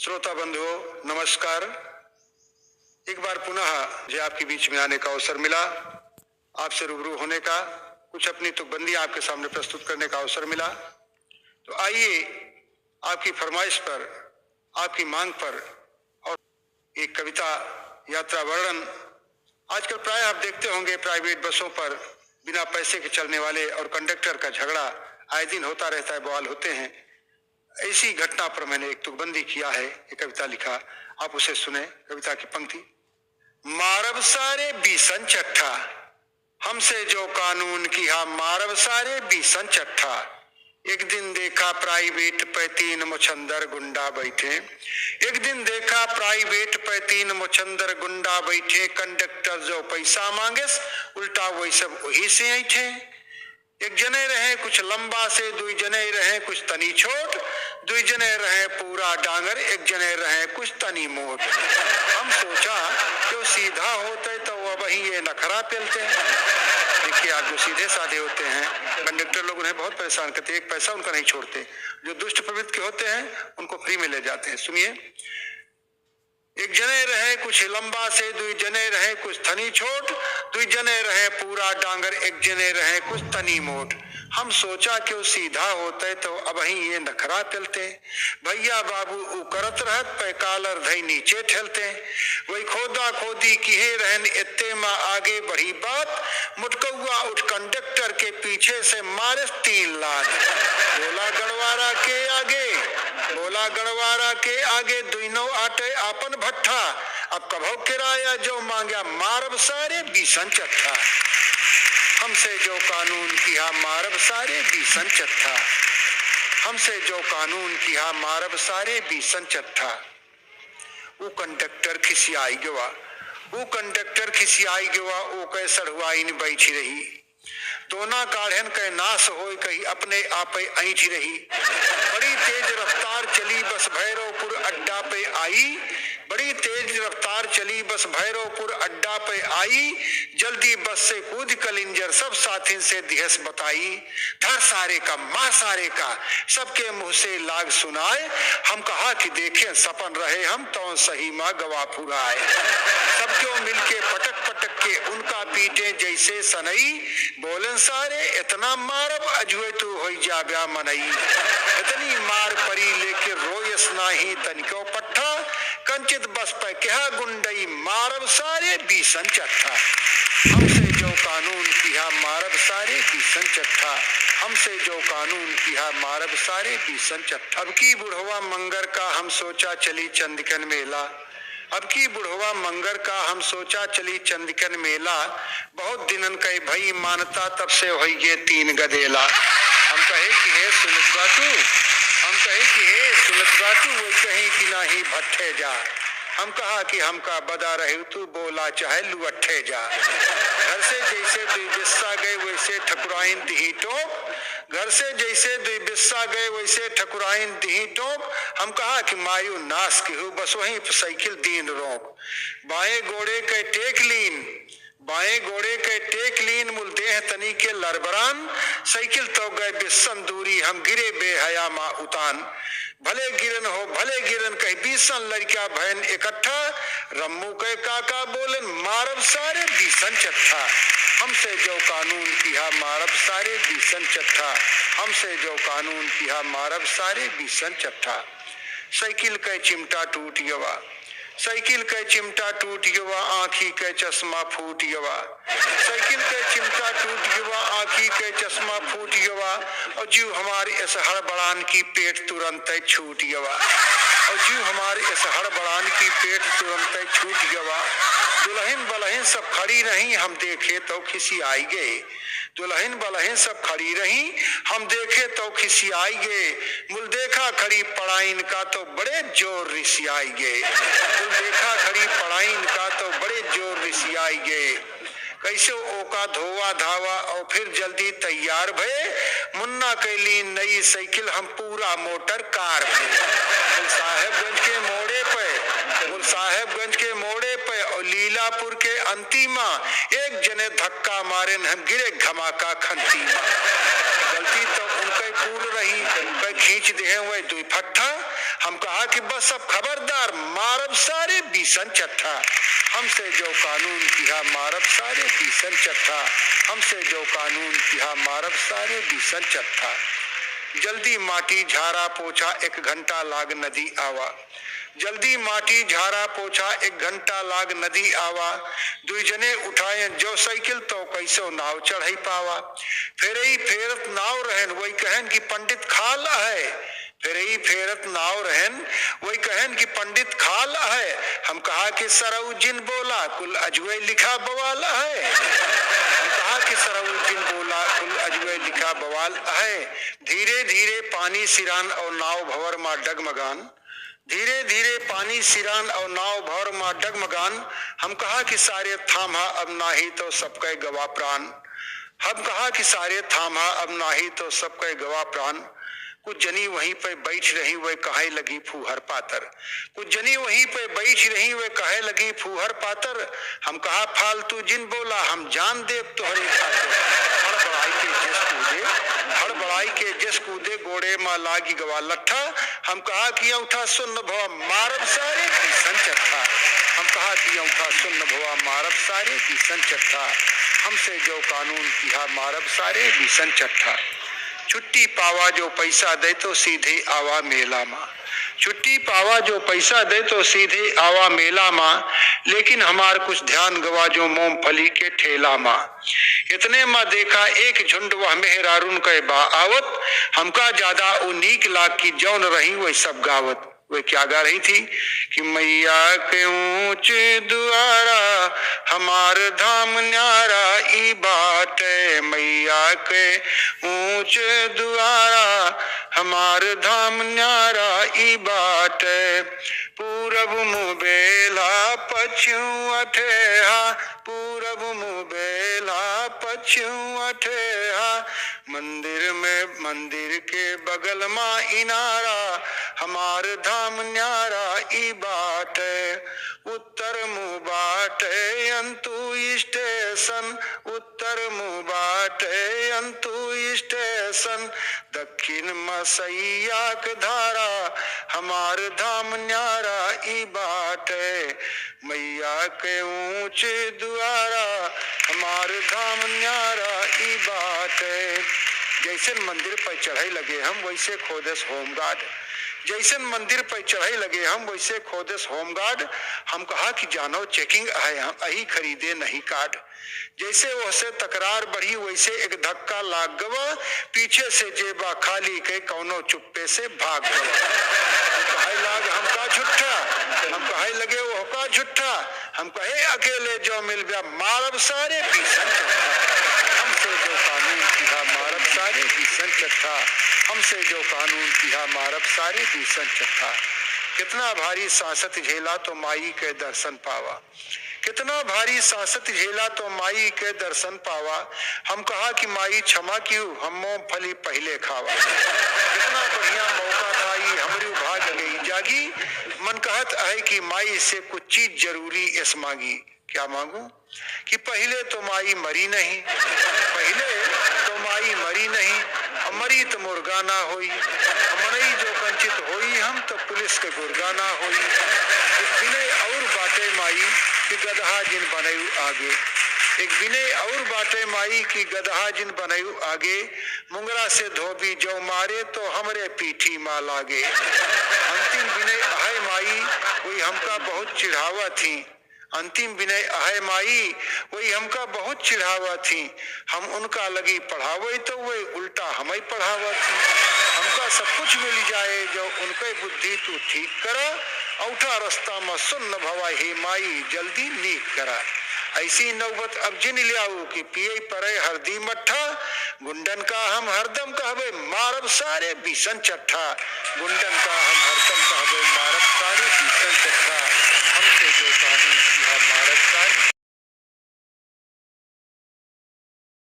श्रोता बंधुओं नमस्कार। एक बार पुनः मुझे आपके बीच में आने का अवसर मिला, आपसे रूबरू होने का, कुछ अपनी तुकबंदी आपके सामने प्रस्तुत करने का अवसर मिला। तो आइए आपकी फरमाइश पर, आपकी मांग पर और एक कविता यात्रा वर्णन। आजकल प्राय आप देखते होंगे प्राइवेट बसों पर बिना पैसे के चलने वाले और कंडक्टर का झगड़ा आए दिन होता रहता है, बवाल होते हैं। ऐसी घटना पर मैंने एक तुकबंदी किया है, एक कविता लिखा, आप उसे सुने। कविता की पंक्ति। मारब सारे बीसन चट्ठा, हमसे जो कानून किया मारब सारे बीसन चट्ठा। एक दिन देखा प्राइवेट पे 3 मुछंदर गुंडा बैठे, एक दिन देखा प्राइवेट पे 3 मुछंदर गुंडा बैठे। कंडक्टर जो पैसा मांगे उल्टा वही सब वही से ऐठे। एक जने रहे कुछ लंबा से, 2 जने रहे कुछ तनी छोट, 2 जने रहे पूरा डांगर, एक जने रहे कुछ तनी मोट। हम सोचा क्यों सीधा होते तो अब ही ये नखरा पेलते हैं। देखिए आप जो सीधे साधे होते हैं कंडक्टर लोग उन्हें बहुत परेशान करते हैं, एक पैसा उनका नहीं छोड़ते। जो दुष्ट प्रवृत्ति के होते हैं उनको फ्री में ले जाते हैं। सुनिए। एक जने रहे कुछ लंबा से, 2 जने रहे कुछ तनी छोट, 2 जने रहे पूरा डांगर, एक जने रहे कुछ तनी मोट। हम सोचा क्यों सीधा होते तो अब ही ये नखरा चलते। भैया बाबू उ करत रहत पे कालर धई नीचे ठेलते। वही खोदा खोदी किहे रहन इत्ते में आगे बढ़ी बात। मुटकौआ उठ कंडक्टर के पीछे से मारे 3 लात। बोला गड़वारा के आगे, बोला गड़वारा के आगे, दुइनो आटे आपन भट्ठा। अब कभो किराया जो मांगा मारब सारे बीसन चट्ठा। हमसे जो कानून किया मारब सारे बीसन चट्ठा। हमसे जो कानून किया मारब सारे बीसन चट्ठा। वो कंडक्टर खिसियाई गवा, वो कंडक्टर खिसियाई गवा, वो कै सड़ुआई न बैठी रही। दोना काढ़न के नाश होई कही अपने आपे ऐठी रही। बड़ी तेज रफ्तार चली बस भैरवपुर अड्डा पे आई। बड़ी तेज रफ्तार चली बस भैरवपुर अड्डा पे आई। जल्दी बस से कूद कलिंजर सब साथी से दिहस बताई। धर सारे का मां सारे का सबके मुंह से लाग सुनाए। हम कहा कि देखें सपन रहे हम तो सही माँ गवा फुराए। सब क्यों मिलके पटक पटक के उनका पीटे जैसे सनई। बोलन सारे इतना मारब अजुए तू हो जाब्या मनई। इतनी मार परी लेके रोयस नाही तनिको पट्ठा। कंचित बस पे क्या गुंडई मारब सारे बीसन चट्ठा। हमसे जो कानून किया मारब सारे बीसन चट्ठा। हमसे जो कानून किया मारब सारे बीसन चट्ठा। अब की बुढ़वा मंगर का हम सोचा चली चंदिकन मेला। अब की बुढ़वा मंगर का हम सोचा चली चंदिकन मेला। बहुत दिनन कई भई मानता तब से होई ये 3 गदेला। हम कहे कि हे सुनत बातू, हम कहे कि हे सुनत बातू, वही कहीं कि नाही भट्ठे जा। हम कहा कि हमका बदा रहे तू बोला चाहे लुअट्ठे जा। घर से जैसे 2 बिस्सा गए वैसे ठकुराइन दिही टोप। घर से जैसे 2 बिस्सा गए वैसे ठकुराइन दिही टोप। हम कहा कि मायू नाश की हूँ बस वहीं साइकिल दीन रोक। बाएं घोड़े के टेक लीन, बाएं घोड़े के टेक लीन मुल देह तनी के लरबरान। साइकिल तो गए बिस्सन दूरी हम गिरे बेहया मा उतान। भले गिरन हो भले गिरन कहीं 20 लड़का बहन इकट्ठा। रम्मू के काका बोलन मारब सारे बीसन चट्ठा। हमसे जो कानून किया मारब सारे बीसन चट्ठा। हमसे जो कानून किया मारब सारे बीसन चट्ठा। साइकिल के चिमटा टूट गवा, साइकिल के चिमटा टूट गवा, आँखी के चश्मा फूट गवा। साइकिल के चिमटा टूट गवा, आँखी के चश्मा फूट गवा। और जीव हमारी इस हड़बड़ान की पेट तुरंत छूट गवा। और जीव हमारी इस हड़बड़ान की पेट तुरंत छूट गवा। दुल्हन बलहन सब खड़ी रही हम देखे तो खिसी आई गए। दुल्हन बलहन सब खड़ी रही हम देखे तो खिसी आई गए। मुल देखा खड़ी पढ़ाइन का तो बड़े जोर रिसियाई गए। मुल देखा खड़ी पढ़ाइन का तो बड़े जोर रिसियाई गए। कैसे ओका धोवा धावा और फिर जल्दी तैयार भये। मुन्ना कैली नई साइकिल हम पूरा मोटर कार भये। साहेबगंज के मोड़े पे, मुल साहेबगंज के मोड़े पे और लीलापुर के अंतिमा एक जने धक्का मारे हम गिरे घमाका खंती। गलती तो उनके पूर्ण रही, खींच दे वही 2 फट्ठा। हम कहा कि बस अब खबरदार मारब सारे बीसन चट्ठा, हमसे जो कानून किया मारब सारे बीसन चट्ठा, हमसे जो कानून किया मारब सारे बीसन चट्ठा। जल्दी माटी झारा पोछा 1 घंटा लाग नदी आवा, जल्दी माटी झारा पोछा 1 घंटा लाग नदी आवा। 2 जने उठाए जो साइकिल तो कैसो नाव चढ़ाई पावा। फेरई फेरत नाव रहन वही कहन कि पंडित खाल है, फेरई फेरत नाव रहन वही कहन कि पंडित खाल है। हम कहा कि सरऊ जिन बोला कुल अजवे लिखा बवाल है, हम कहा कि सरऊ जिन बोला कुल अजवे लिखा बवाल है। धीरे धीरे पानी सिरान और नाव भंवर मां डगमगान, धीरे धीरे पानी सिरान और नाव भंवर मां डगमगान। हम कहा कि सारे थामा अब नाही तो सबके गवा प्राण, हम कहा कि सारे थामा अब नाही तो सबके गवा प्राण। कुछ जनी वहीं पे बैठ रही वह कहे लगी फूहर पातर, कुछ जनी वहीं पे बैठ रही वह कहे लगी फूहर पातर। हम कहा फालतू जिन बोला हम जान देव तोहरे खातिर, हड़बड़ाई के जस कूदे, हड़बड़ाई के जस कूदे गोड़े मां लागी गवा लट्ठा। हम कहा कि औठा सुन भवा मारब सारे बीसन चट्ठा, हम कहा कि औठा सुन भवा मारब सारे बीसन चट्ठा, हमसे जो कानून किया मारब सारे बीसन चट्ठा। छुट्टी पावा जो पैसा दे तो सीधे आवा मेला मां, छुट्टी पावा जो पैसा दे तो सीधे आवा मेला मां। लेकिन हमार कुछ ध्यान गवा जो मूंगफली के ठेला मां। इतने में देखा एक झुंड वह मेहरारून के बा आवत, हमका ज्यादा उन्नीक लाख की जौन रही वही सब गावत। वे क्या गा रही थी कि मैया के ऊंचे द्वारा हमार धाम न्यारा ई बाट, मैया के ऊंचे द्वारा हमार धाम न्यारा ई बाट। पूरब मुँह बेला पश्चिम अठेहा, पूरब मुँह बेला पश्चिम अठेहा। मंदिर में मंदिर के बगल मां इनारा हमार धाम न्यारा ई बाट। उत्तर मुँह बाट अंतु स्टेशन, उत्तर मुँह बाट अंतु स्टेशन। दक्षिण मसैया के धारा हमार धाम न्यारा ई बाट। मैया के ऊंचे द्वारा हमार धाम न्यारा ई बाट। जैसे मंदिर पर चढ़ाई लगे हम वैसे खोदस होमगार्ड, जैसे मंदिर पर चढ़ाई लगे हम वैसे खोदस होमगार्ड। हम कहा कि जानो चेकिंग है हम अही खरीदे नहीं कार्ड। जैसे वैसे तकरार बढ़ी वैसे एक धक्का लाग गवा, पीछे से जेबा खाली के कौनो चुप्पे से भाग गवा। कहे लाग हमका झुट्ठा, हम कहे लगे वो का झुट्ठा, हम कहे अकेले जो मिल गया मारब सारे बीसन चट्ठा, हमसे जो कानून किया मारब सारे बीसन चट्ठा, हमसे जो कानून किया मारब सारे बीसन चट्ठा। कितना भारी सांसत झेला तो माई के दर्शन पावा, कितना भारी सांसत झेला तो माई के दर्शन पावा। हम कहा कि माई क्षमा क्यों हम मूंगफली पहले खावा। कितना बढ़िया मौका था ये हमरी भाग गई जागी। मन कहत है कि माई से कुछ चीज जरूरी इस मांगी। क्या मांगू कि पहले तो माई मरी नहीं, पहले तो माई मरी नहीं, मरी तो मुर्गाना होई, मरई जो कंचित होई हम तो पुलिस के गुरगाना होई। एक विनय और बाटे माई कि गदहा जिन बनयु आगे, एक विनय और बाटे माई की गदहा जिन बनयु आगे। मुंगरा से धोबी जो मारे तो हमरे पीठी माँ लागे। अंतिम विनय है माई वही हमका बहुत चिढ़ावा थी, अंतिम विनय है माई वही हमका बहुत चिढ़ावा थी। हम उनका लगी पढ़ावे तो वही उल्टा हमें पढ़ावा थी। हमका सब कुछ मिल जाए जो उनके बुद्धि तू ठीक करा, औठा रास्ता में सुन्न भवा हे माई जल्दी नीक करा। ऐसी नौबत अब जिन लियाऊ कि पिए परे हरदी मट्ठा, गुंडन का हम हरदम कहबे मारब सारे बीसन चट्ठा, गुंडन का हम हरदम